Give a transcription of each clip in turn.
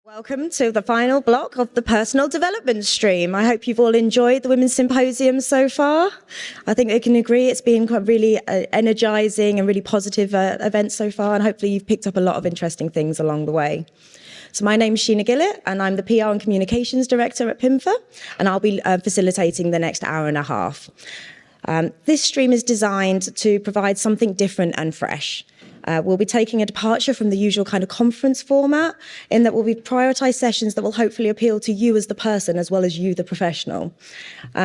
Welcome to the final block of the personal development stream. I hope you've all enjoyed the Women's Symposium so far. I think they can agree it's been quite really energising and really positive event so far, and hopefully you've picked up a lot of interesting things along the way. So my name's Sheena Gillett, and I'm the PR and Communications Director at PIMFA, and I'll be facilitating the next hour and a half. This stream is designed to provide something different and fresh. We'll be taking a departure from the usual kind of conference format in that we'll be prioritised sessions that will hopefully appeal to you as the person as well as you, the professional.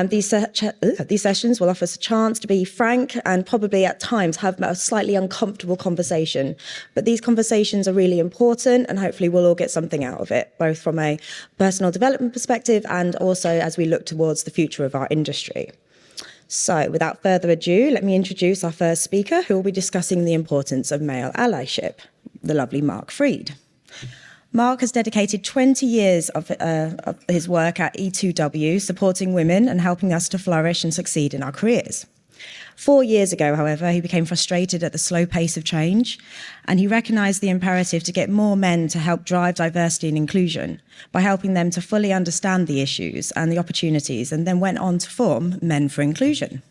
These sessions will offer us a chance to be frank and probably at times have a slightly uncomfortable conversation. But these conversations are really important and hopefully we'll all get something out of it, both from a personal development perspective and also as we look towards the future of our industry. So, without further ado, let me introduce our first speaker, who will be discussing the importance of male allyship, the lovely Mark Freed. Mark has dedicated 20 years of his work at E2W, supporting women and helping us to flourish and succeed in our careers. 4 years ago, however, he became frustrated at the slow pace of change, and he recognised the imperative to get more men to help drive diversity and inclusion by helping them to fully understand the issues and the opportunities, and then went on to form Men for Inclusion.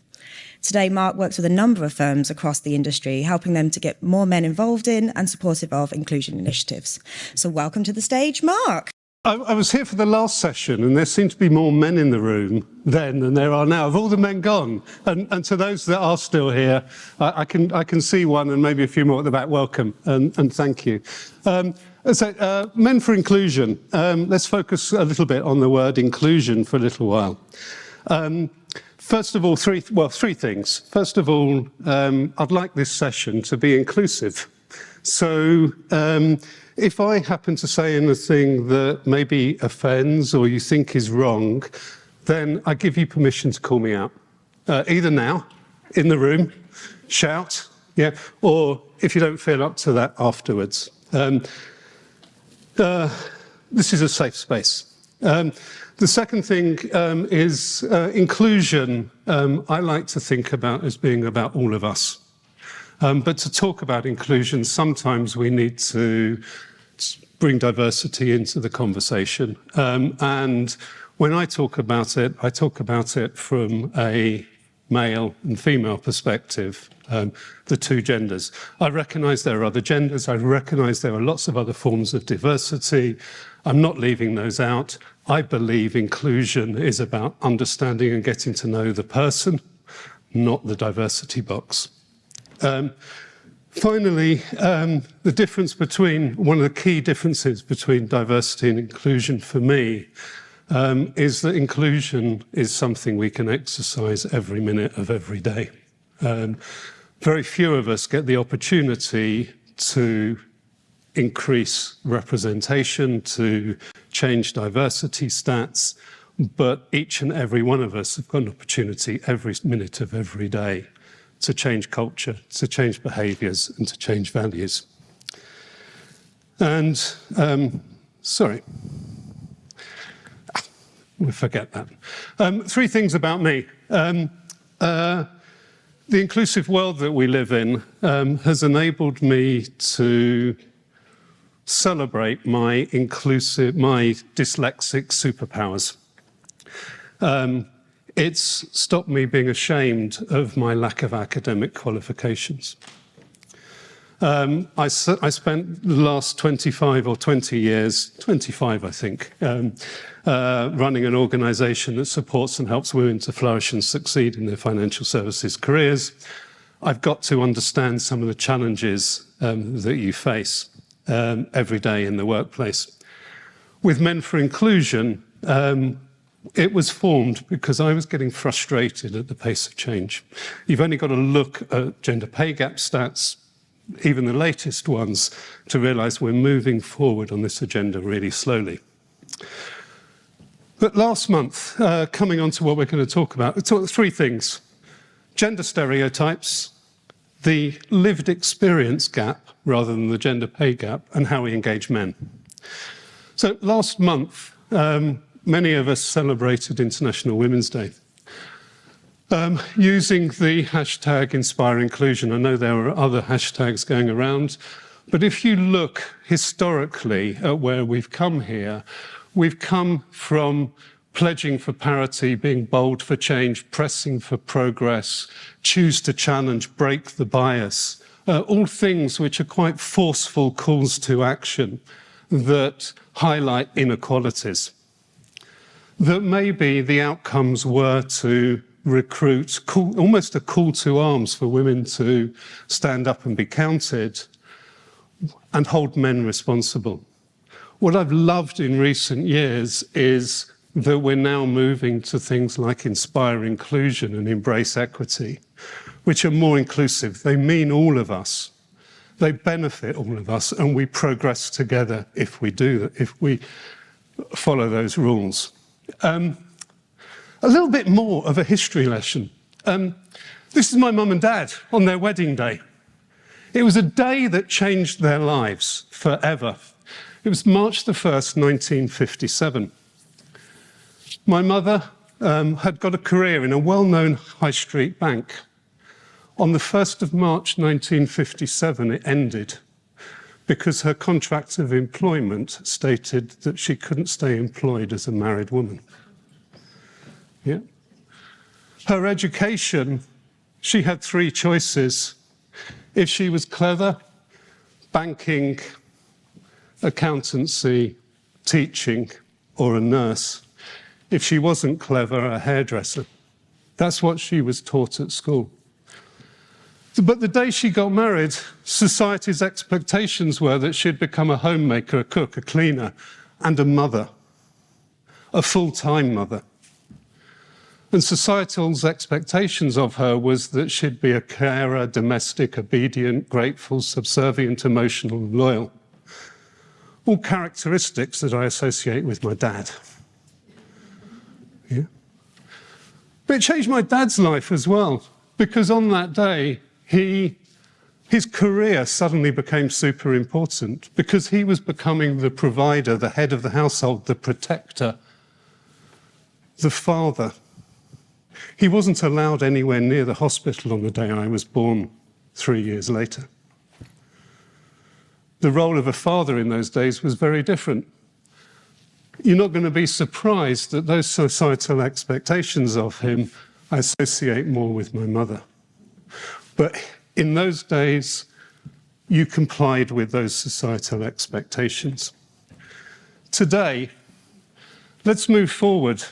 Today, Mark works with a number of firms across the industry, helping them to get more men involved in and supportive of inclusion initiatives. So welcome to the stage, Mark. I was here for the last session, and there seemed to be more men in the room then than there are now. Have all the men gone? And to those that are still here, I can see one and maybe a few more at the back. Welcome and thank you. Men for Inclusion. Let's focus a little bit on the word inclusion for a little while. First of all, three things. First of all, I'd like this session to be inclusive. So if I happen to say anything that maybe offends or you think is wrong, then I give you permission to call me out. Either now, in the room, shout, yeah, or if you don't feel up to that, afterwards. This is a safe space. The second thing is inclusion. I like to think about as being about all of us. But to talk about inclusion, sometimes we need to bring diversity into the conversation. And when I talk about it from a male and female perspective, the two genders. I recognise there are other genders. I recognise there are lots of other forms of diversity. I'm not leaving those out. I believe inclusion is about understanding and getting to know the person, not the diversity box. Finally, the difference between, one of the key differences between diversity and inclusion for me is that inclusion is something we can exercise every minute of every day. Very few of us get the opportunity to increase representation, to change diversity stats, but each and every one of us have got an opportunity every minute of every day to change culture, to change behaviours and to change values. And, we'll forget that. Three things about me. The inclusive world that we live in has enabled me to celebrate my dyslexic superpowers. It's stopped me being ashamed of my lack of academic qualifications. I spent the last 25 or 20 years, 25 I think, running an organisation that supports and helps women to flourish and succeed in their financial services careers. I've got to understand some of the challenges that you face every day in the workplace. With Men for Inclusion, it was formed because I was getting frustrated at the pace of change. You've only got to look at gender pay gap stats, even the latest ones, to realise we're moving forward on this agenda really slowly. But last month, coming on to what we're going to talk about, three things. Gender stereotypes, the lived experience gap rather than the gender pay gap, and how we engage men. So last month, many of us celebrated International Women's Day. Using the hashtag Inspire Inclusion. I know there are other hashtags going around, But if you look historically at where we've come here, we've come from pledging for parity, being bold for change, pressing for progress, choose to challenge, break the bias, all things which are quite forceful calls to action that highlight inequalities. That maybe the outcomes were to recruit, almost a call to arms for women to stand up and be counted and hold men responsible. What I've loved in recent years is that we're now moving to things like inspire inclusion and embrace equity, which are more inclusive. They mean all of us. They benefit all of us, and we progress together if we do that, if we follow those rules. A little bit more of a history lesson. This is my mum and dad on their wedding day. It was a day that changed their lives forever. It was March the 1st, 1957. My mother had got a career in a well-known high street bank. On the 1st of March 1957, it ended because her contract of employment stated that she couldn't stay employed as a married woman. Yeah. Her education, she had 3 choices. If she was clever, banking, accountancy, teaching, or a nurse. If she wasn't clever, a hairdresser. That's what she was taught at school. But the day she got married, society's expectations were that she'd become a homemaker, a cook, a cleaner, and a mother, a full-time mother. And societal's expectations of her was that she'd be a carer, domestic, obedient, grateful, subservient, emotional, and loyal. All characteristics that I associate with my dad. Yeah. But it changed my dad's life as well, because on that day, his career suddenly became super important because he was becoming the provider, the head of the household, the protector, the father. He wasn't allowed anywhere near the hospital on the day I was born 3 years later. The role of a father in those days was very different. You're not going to be surprised that those societal expectations of him I associate more with my mother. But in those days, you complied with those societal expectations. Today, let's move forward.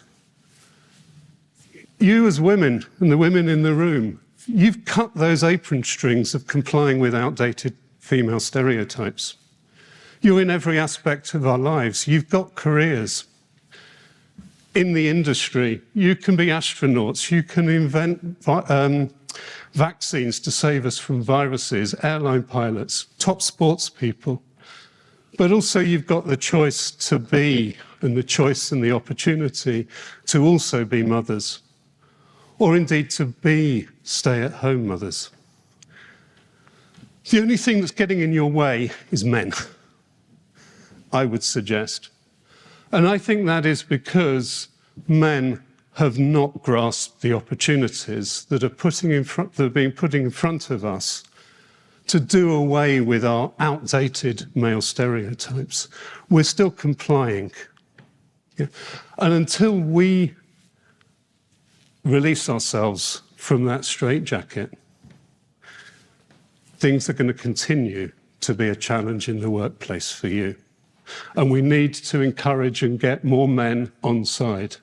You as women, and the women in the room, you've cut those apron strings of complying with outdated female stereotypes. You're in every aspect of our lives. You've got careers in the industry. You can be astronauts. You can invent vaccines to save us from viruses, airline pilots, top sports people. But also you've got the choice to be, and the choice and the opportunity to also be mothers, or indeed to be stay-at-home mothers. The only thing that's getting in your way is men, I would suggest. And I think that is because men have not grasped the opportunities that are being put in front of us to do away with our outdated male stereotypes. We're still complying. Yeah? And until we release ourselves from that straitjacket, things are going to continue to be a challenge in the workplace for you. And we need to encourage and get more men on side.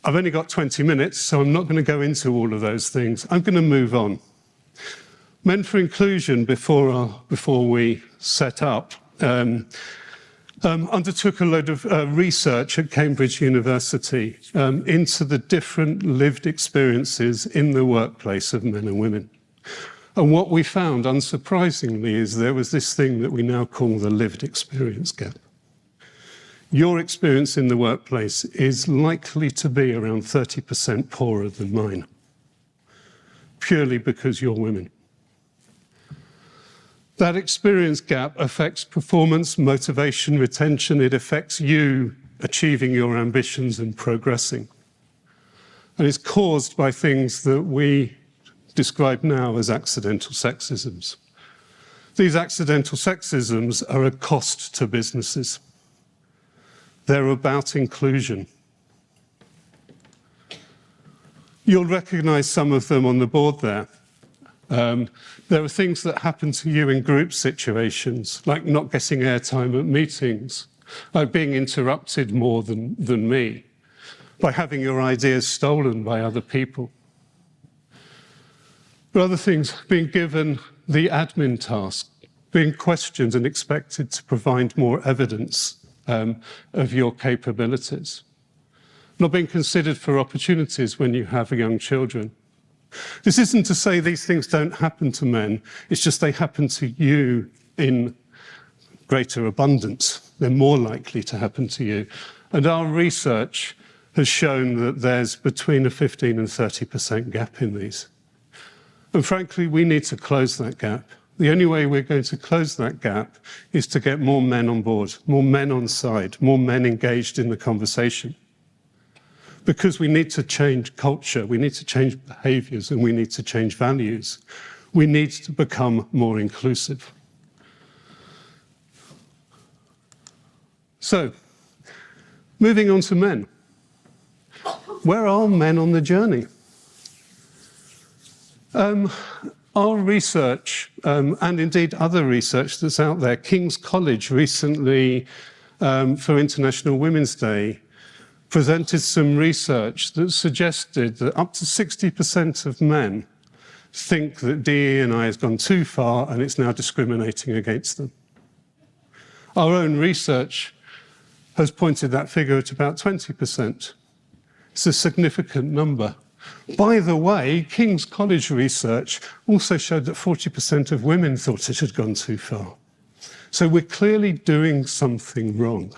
I've only got 20 minutes, so I'm not going to go into all of those things. I'm going to move on. Men for Inclusion, before we set up, undertook a load of research at Cambridge University into the different lived experiences in the workplace of men and women. And what we found, unsurprisingly, is there was this thing that we now call the lived experience gap. Your experience in the workplace is likely to be around 30% poorer than mine, purely because you're women. That experience gap affects performance, motivation, retention. It affects you achieving your ambitions and progressing. And it's caused by things that we describe now as accidental sexisms. These accidental sexisms are a cost to businesses. They're about inclusion. You'll recognise some of them on the board there. There are things that happen to you in group situations, like not getting airtime at meetings, like being interrupted more than me, by having your ideas stolen by other people. But other things, being given the admin task, being questioned and expected to provide more evidence of your capabilities. Not being considered for opportunities when you have young children. This isn't to say these things don't happen to men, it's just they happen to you in greater abundance. They're more likely to happen to you. And our research has shown that there's between a 15 and 30% gap in these. And frankly, we need to close that gap. The only way we're going to close that gap is to get more men on board, more men on side, more men engaged in the conversation. Because we need to change culture, we need to change behaviours, and we need to change values. We need to become more inclusive. So, moving on to men. Where are men on the journey? Our research, and indeed other research that's out there, King's College recently, for International Women's Day, presented some research that suggested that up to 60% of men think that DE&I has gone too far and it's now discriminating against them. Our own research has pointed that figure at about 20%. It's a significant number. By the way, King's College research also showed that 40% of women thought it had gone too far. So we're clearly doing something wrong.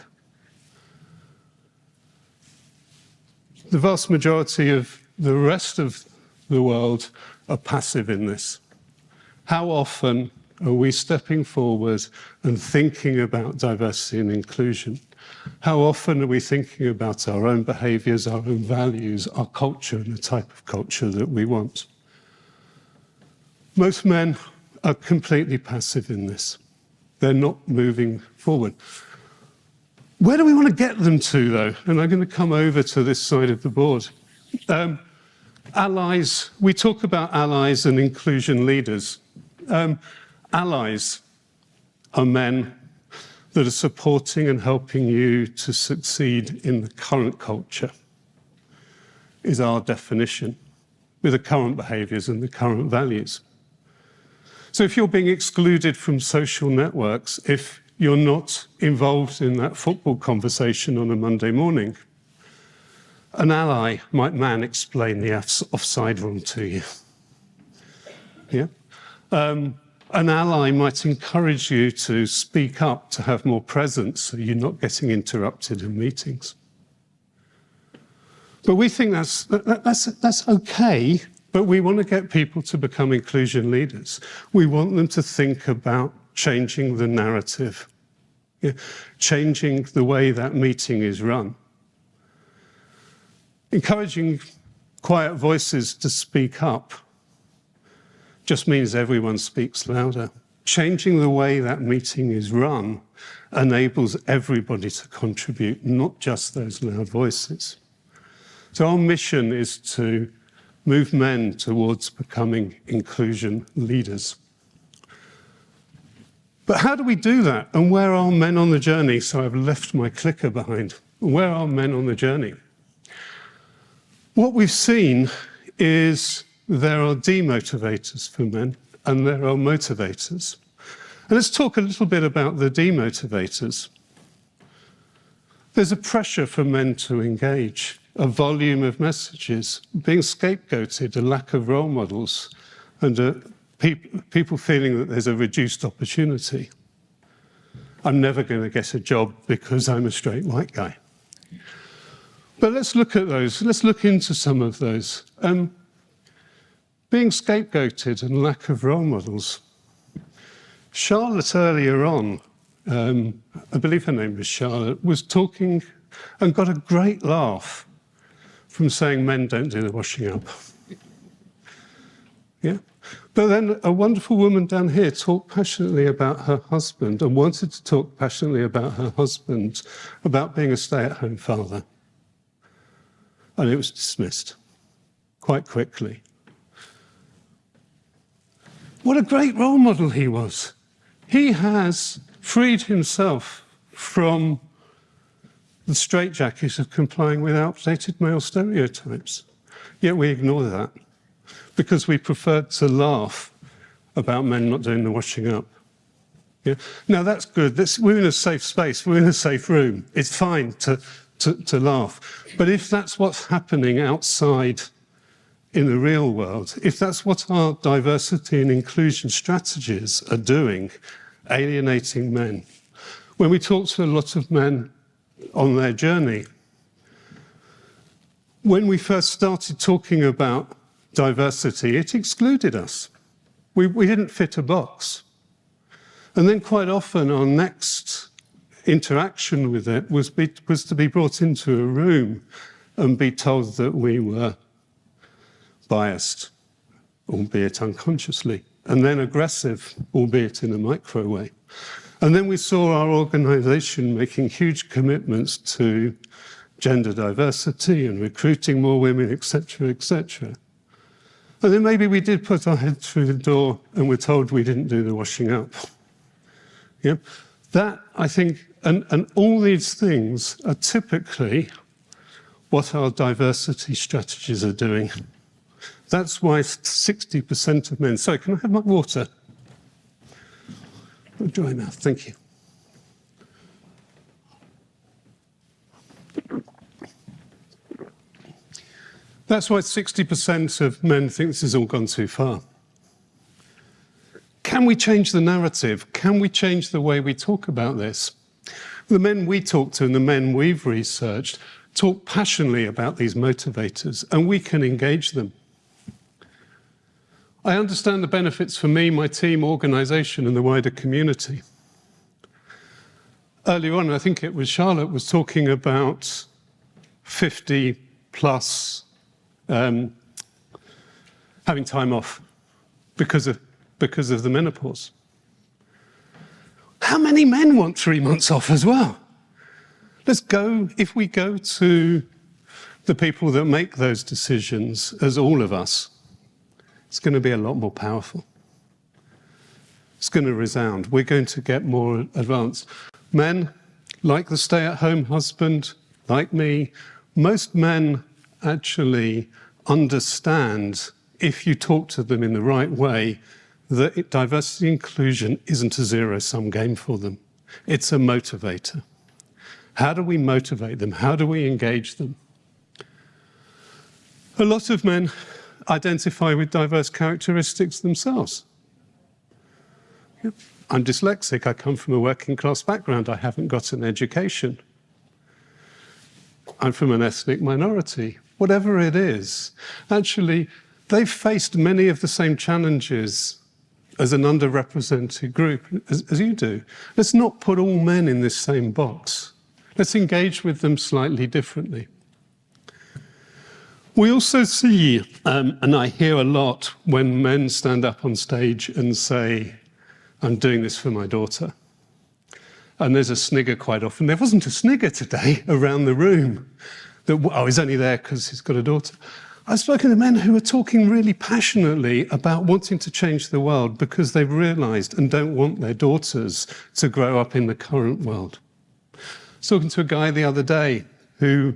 The vast majority of the rest of the world are passive in this. How often are we stepping forward and thinking about diversity and inclusion? How often are we thinking about our own behaviours, our own values, our culture, and the type of culture that we want? Most men are completely passive in this. They're not moving forward. Where do we want to get them to, though? And I'm going to come over to this side of the board. Allies, we talk about allies and inclusion leaders. Allies are men that are supporting and helping you to succeed in the current culture, is our definition, with the current behaviours and the current values. So if you're being excluded from social networks, if you're not involved in that football conversation on a Monday morning, an ally might explain the offside rule to you. Yeah? An ally might encourage you to speak up, to have more presence, so you're not getting interrupted in meetings. But we think that's okay, but we want to get people to become inclusion leaders. We want them to think about changing the narrative, changing the way that meeting is run. Encouraging quiet voices to speak up just means everyone speaks louder. Changing the way that meeting is run enables everybody to contribute, not just those loud voices. So our mission is to move men towards becoming inclusion leaders. But how do we do that? And where are men on the journey? So I've left my clicker behind. Where are men on the journey? What we've seen is there are demotivators for men and there are motivators. And let's talk a little bit about the demotivators. There's a pressure for men to engage, a volume of messages, being scapegoated, a lack of role models, and people feeling that there's a reduced opportunity. I'm never going to get a job because I'm a straight white guy. But let's look at those. Let's look into some of those. Being scapegoated and lack of role models. Charlotte earlier on, I believe her name was Charlotte, was talking and got a great laugh from saying men don't do the washing up. Yeah. But then a wonderful woman down here talked passionately about her husband and wanted to talk passionately about her husband, about being a stay-at-home father. And it was dismissed quite quickly. What a great role model he was. He has freed himself from the straitjacket of complying with outdated male stereotypes. Yet we ignore that because we prefer to laugh about men not doing the washing up. Yeah? Now that's good. We're in a safe space. We're in a safe room. It's fine to laugh. But if that's what's happening outside in the real world, if that's what our diversity and inclusion strategies are doing, alienating men, when we talk to a lot of men on their journey, when we first started talking about diversity, it excluded us. We didn't fit a box. And then quite often our next interaction with it was to be brought into a room and be told that we were biased, albeit unconsciously, and then aggressive, albeit in a micro way. And then we saw our organisation making huge commitments to gender diversity and recruiting more women, etc., etc. And then maybe we did put our head through the door and were told we didn't do the washing up. Yeah? That, I think, and all these things are typically what our diversity strategies are doing. That's why 60% of men... Sorry, can I have my water? A dry mouth, thank you. That's why 60% of men think this has all gone too far. Can we change the narrative? Can we change the way we talk about this? The men we talk to and the men we've researched talk passionately about these motivators, and we can engage them. I understand the benefits for me, my team, organisation and the wider community. Earlier on, I think it was Charlotte was talking about 50 plus having time off because of the menopause. How many men want 3 months off as well? If we go to the people that make those decisions as all of us, it's going to be a lot more powerful. It's going to resound. We're going to get more advanced. Men, like the stay-at-home husband, like me, most men actually understand, if you talk to them in the right way, that diversity and inclusion isn't a zero-sum game for them. It's a motivator. How do we motivate them? How do we engage them? A lot of men identify with diverse characteristics themselves. I'm dyslexic. I come from a working class background. I haven't got an education. I'm from an ethnic minority. Whatever it is, actually, they've faced many of the same challenges as an underrepresented group as you do. Let's not put all men in this same box. Let's engage with them slightly differently. We also see, and I hear a lot when men stand up on stage and say, I'm doing this for my daughter. And there's a snigger quite often. There wasn't a snigger today around the room that, oh, he's only there because he's got a daughter. I've spoken to men who are talking really passionately about wanting to change the world because they've realised and don't want their daughters to grow up in the current world. I was talking to a guy the other day who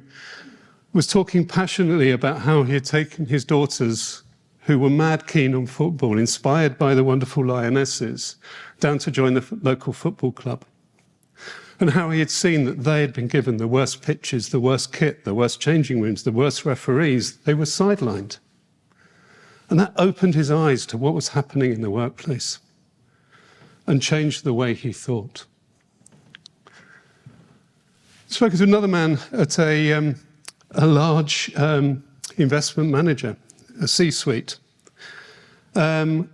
was talking passionately about how he had taken his daughters, who were mad keen on football, inspired by the wonderful Lionesses, down to join the local football club. And how he had seen that they had been given the worst pitches, the worst kit, the worst changing rooms, the worst referees. They were sidelined. And that opened his eyes to what was happening in the workplace and changed the way he thought. I spoke to another man at a large investment manager, a C-suite, who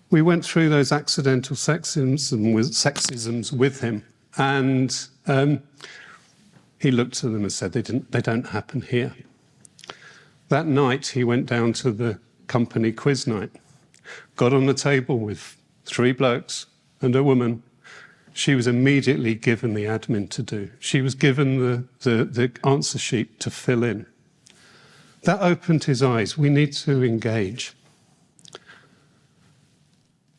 we went through those accidental sexisms with him, and he looked at them and said, they don't happen here. That night, he went down to the company quiz night, got on the table with 3 blokes and a woman. She was immediately given the admin to do. She was given the answer sheet to fill in. That opened his eyes. We need to engage.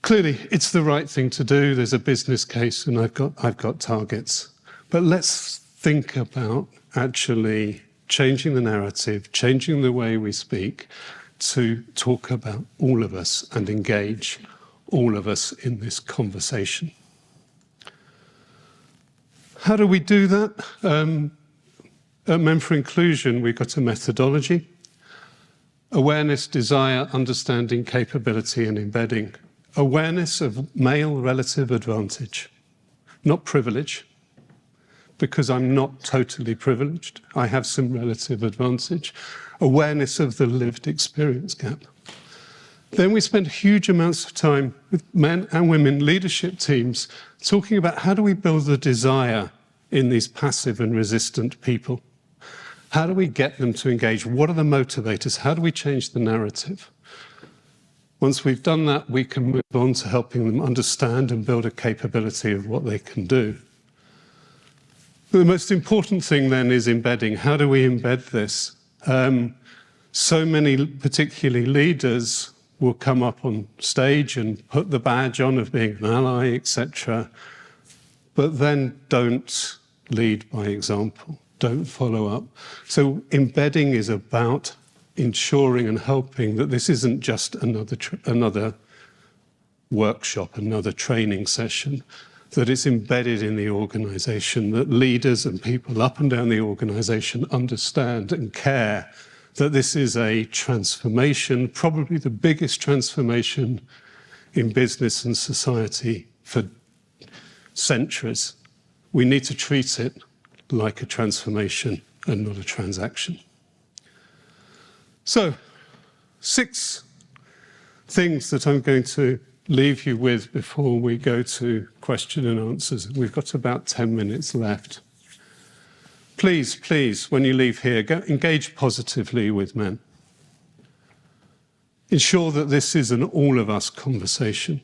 Clearly, it's the right thing to do. There's a business case, and I've got targets. But let's think about actually changing the narrative, changing the way we speak to talk about all of us and engage all of us in this conversation. How do we do that? At Men for Inclusion, we've got a methodology: awareness, desire, understanding, capability, and embedding. Awareness of male relative advantage, not privilege, because I'm not totally privileged. I have some relative advantage. Awareness of the lived experience gap. Then we spend huge amounts of time with men and women leadership teams talking about how do we build the desire in these passive and resistant people? How do we get them to engage? What are the motivators? How do we change the narrative? Once we've done that, we can move on to helping them understand and build a capability of what they can do. The most important thing then is embedding. How do we embed this? So many, particularly leaders, will come up on stage and put the badge on of being an ally, etc., but then don't lead by example, don't follow up. So embedding is about ensuring and helping that this isn't just another workshop, another training session, that it's embedded in the organisation, that leaders and people up and down the organisation understand and care that this is a transformation, probably the biggest transformation in business and society for centuries. We need to treat it like a transformation and not a transaction. So, 6 things that I'm going to leave you with before we go to question and answers. We've got about 10 minutes left. Please, please, when you leave here, engage positively with men. Ensure that this is an all of us conversation.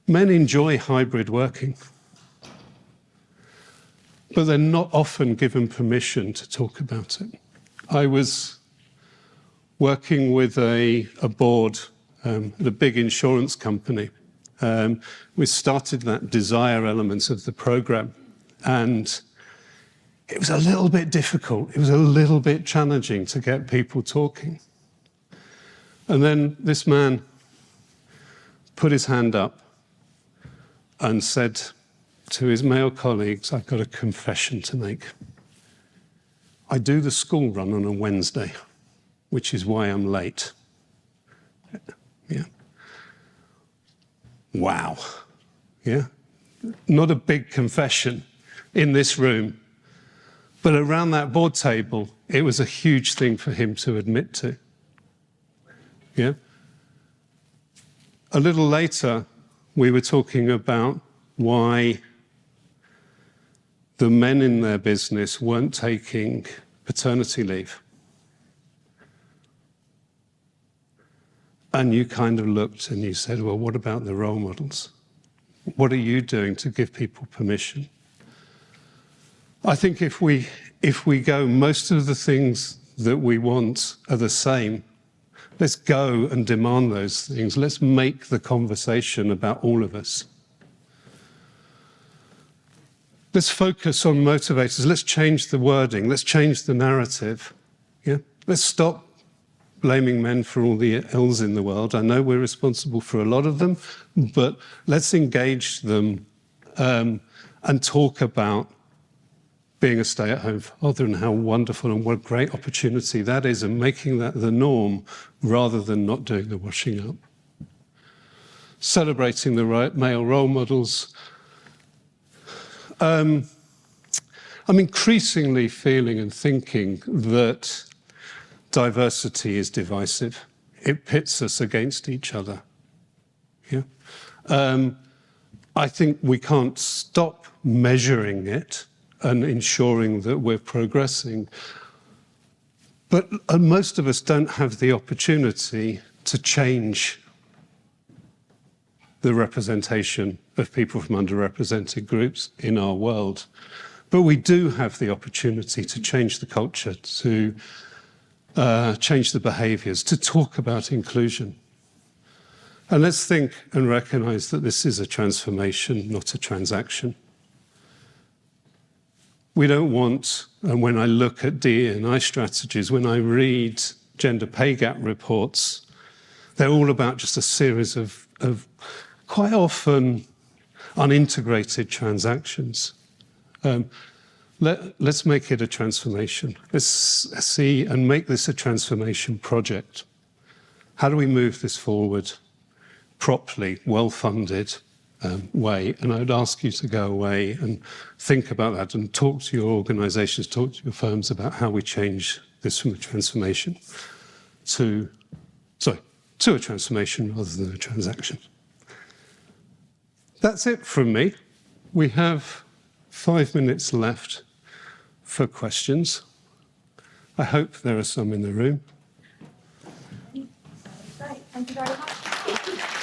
Men enjoy hybrid working, but they're not often given permission to talk about it. I was working with a board at a big insurance company. We started that desire element of the program, and it was a little bit difficult. It was a little bit challenging to get people talking. And then this man put his hand up and said to his male colleagues, "I've got a confession to make. I do the school run on a Wednesday, which is why I'm late." Yeah. Wow. Yeah. Not a big confession in this room, but around that board table, it was a huge thing for him to admit to. Yeah. A little later, we were talking about why the men in their business weren't taking paternity leave. And you kind of looked and you said, well, what about the role models? What are you doing to give people permission? I think if we go, most of the things that we want are the same. Let's go and demand those things. Let's make the conversation about all of us. Let's focus on motivators. Let's change the wording. Let's change the narrative. Yeah? Let's stop blaming men for all the ills in the world. I know we're responsible for a lot of them, but let's engage them and talk about being a stay-at-home father and how wonderful and what a great opportunity that is, and making that the norm rather than not doing the washing up. Celebrating the right male role models. I'm increasingly feeling and thinking that diversity is divisive. It pits us against each other. Yeah? I think we can't stop measuring it and ensuring that we're progressing. But most of us don't have the opportunity to change the representation of people from underrepresented groups in our world. But we do have the opportunity to change the culture, to change the behaviours, to talk about inclusion. And let's think and recognise that this is a transformation, not a transaction. We don't want, and when I look at D&I strategies, when I read gender pay gap reports, they're all about just a series of quite often unintegrated transactions. Let's make it a transformation. Let's see and make this a transformation project. How do we move this forward properly, well-funded way? And I would ask you to go away and think about that and talk to your organisations, talk to your firms about how we change this from a transformation to a transformation rather than a transaction. That's it from me. We have 5 minutes left for questions. I hope there are some in the room. Great, thank you very much.